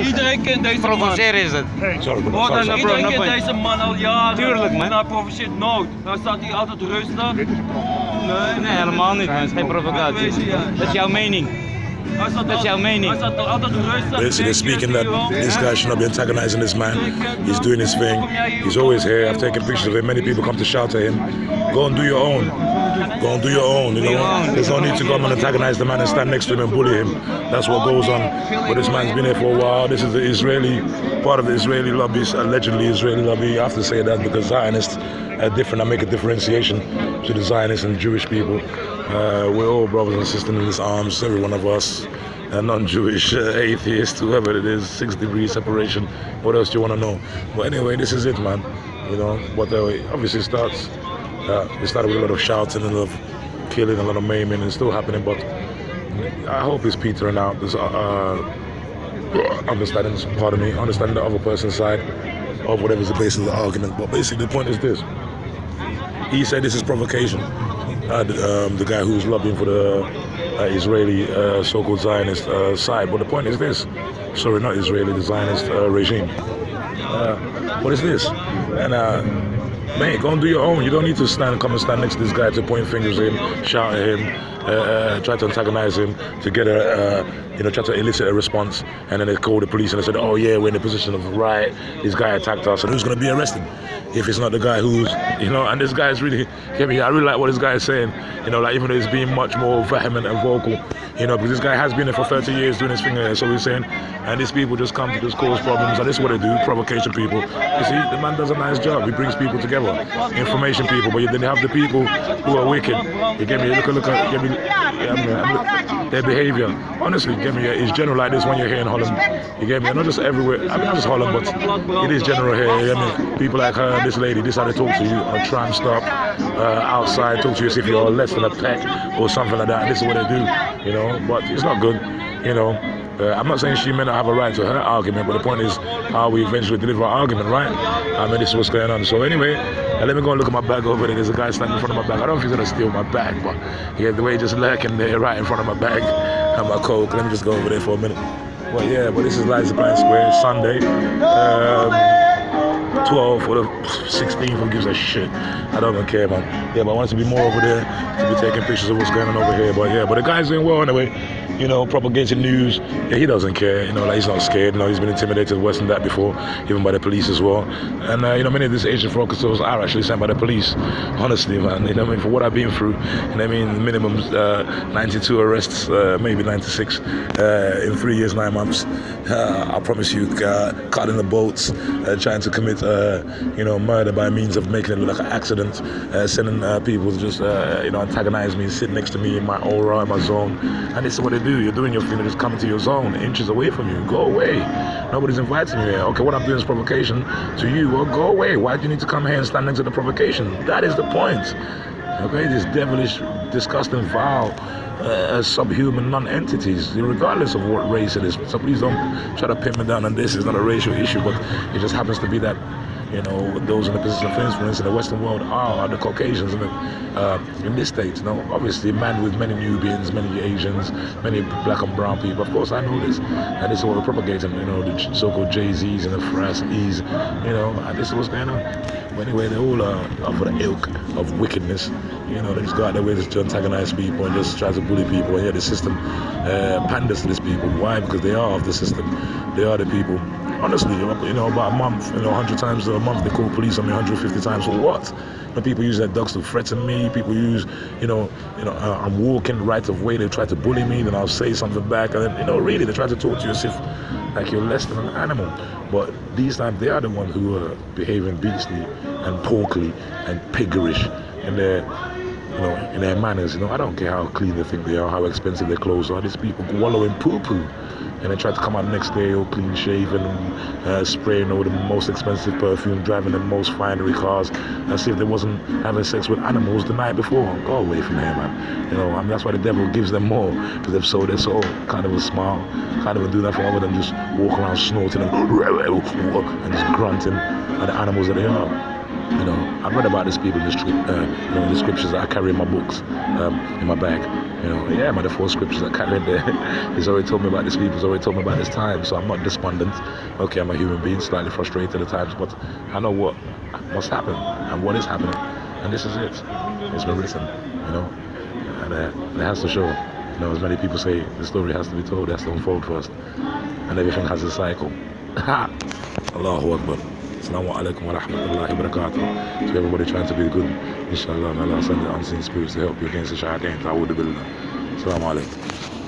Iedereen kent deze man. Provoceren is het. Sorry, bro. Hoor dan, Sorry. iedereen kent deze man al jaren. Tuurlijk, man. En hij provoceert nooit. Hij staat hier altijd rustig. Nee, Nee, helemaal niet. Het is geen provocatie. Dat is jouw mening. Dat is jouw mening. Hij staat altijd rustig. Basically speaking that this guy should not be antagonizing this man. He's doing his thing. He's always here. I've taken pictures of him. Many people come to shout at him. Go and do your own. Go and do your own, you know. There's no need to come and antagonize the man and stand next to him and bully him. That's what goes on. But this man's been here for a while. This is the Israeli, part of the Israeli lobby, allegedly Israeli lobby. You have to say that because Zionists are different. I make a differentiation to the Zionists and Jewish people. We're all brothers and sisters in this arms, every one of us. Non-Jewish, atheist, whoever it is, 6 degrees separation. What else do you want to know? But anyway, this is it, man. You know, but obviously it started with a lot of shouting and a lot of killing, a lot of maiming, and it's still happening. But I hope it's petering out. There's understanding, pardon me, understanding the other person's side of whatever's the basis of the argument. But basically, the point is this: he said this is provocation. The guy who's lobbying for the Israeli so-called Zionist side. But the point is this: sorry, not Israeli, the Zionist regime. What is this? And man, go and do your own. You don't need to come and stand next to this guy to point fingers at him, shout at him, try to antagonize him to get try to elicit a response. And then they call the police and they said, oh yeah, we're in a position of riot. This guy attacked us, and who's going to be arrested? If it's not the guy who's, and this guy is really, I really like what this guy is saying, like even though he's being much more vehement and vocal, because this guy has been there for 30 years doing his thing there, so he's saying, and these people just come to just cause problems, and this is what they do, provocation people. You see, the man does a nice job, he brings people together, information people, but then you have the people who are wicked, you get me, look at their behavior, honestly, you get me, it's general like this when you're here in Holland, you get me, not just everywhere, not just Holland, but it is general here, you get me, people like her, this lady, this is how they talk to you, a tram stop, outside, talk to you as if you're less than a peck, or something like that, and this is what they do, but it's not good, I'm not saying she may not have a right to her argument, but the point is how we eventually deliver our argument, right? This is what's going on. So anyway, let me go and look at my bag over there. There's a guy standing in front of my bag. I don't know if he's going to steal my bag, but the way he's just lurking there right in front of my bag and my coat. Let me just go over there for a minute. But this is Liza Pine Square, Sunday. 12th or the 16th, who gives a shit? I don't even care, man. But I wanted to be more over there, to be taking pictures of what's going on over here. But the guy's doing well anyway. Propagating news. He doesn't care. He's not scared. He's been intimidated worse than that before, even by the police as well. And many of these Asian officers are actually sent by the police. Honestly, man. For what I've been through. Minimum 92 arrests, maybe 96 in 3 years, 9 months. I promise you, caught in the boats, trying to commit, murder by means of making it look like an accident, sending people to just, antagonize me, sit next to me in my aura, in my zone. And this is what they do. You're doing your thing, they're just coming to your zone, inches away from you. Go away. Nobody's inviting you here. Okay, what I'm doing is provocation to you. Well, go away. Why do you need to come here and stand next to the provocation? That is the point. Okay, these devilish, disgusting, vile, subhuman non-entities, regardless of what race it is. So please don't try to pin me down on this. It's not a racial issue, but it just happens to be that those in the position of influence in the Western world are the Caucasians in this state. Obviously, man with many Nubians, many Asians, many black and brown people. Of course, I know this, and this is what we're propagating. The so-called Jay-Z's and the Pharisees. And this is what's going on. But anyway, they all are for the ilk of wickedness. They just go out their way to antagonize people and just try to bully people. And the system panders to these people. Why? Because they are of the system. They are the people. Honestly, about a month, 100 times a month they call police on me, 150 times for what? People use their dogs to threaten me. People use, I'm walking right of way. They try to bully me, then I'll say something back, and then, really, they try to talk to you as if like you're less than an animal. But these times they are the ones who are behaving beastly and porkly and piggerish in their manners. I don't care how clean they think they are, how expensive their clothes are. These people wallow in poo-poo. And they try to come out the next day all clean shaven, spraying all the most expensive perfume, driving the most finery cars, as if they wasn't having sex with animals the night before. Go away from here, man. That's why the devil gives them more, because they've sold their soul. Can't even smile, can't even do nothing other than just walk around snorting and just grunting at the animals that they are. You know, I've read about these people in the, the scriptures that I carry in my books, in my bag. You know, yeah, man, the 4 scriptures that I carry in there. He's already told me about these people. He's already told me about this time. So I'm not despondent. Okay, I'm a human being, slightly frustrated at times, but I know what must happen and what is happening. And this is it. It's been written, you know, and it has to show. You know, as many people say, the story has to be told, it has to unfold first, and everything has a cycle. Allahu Akbar. Assalamu alaikum wa rahmatullahi wa barakatuh. To everybody trying to be good, inshallah, and Allah send the unseen spirits to help you against the shayateen. Ta'awudu billah. Assalamu alaikum.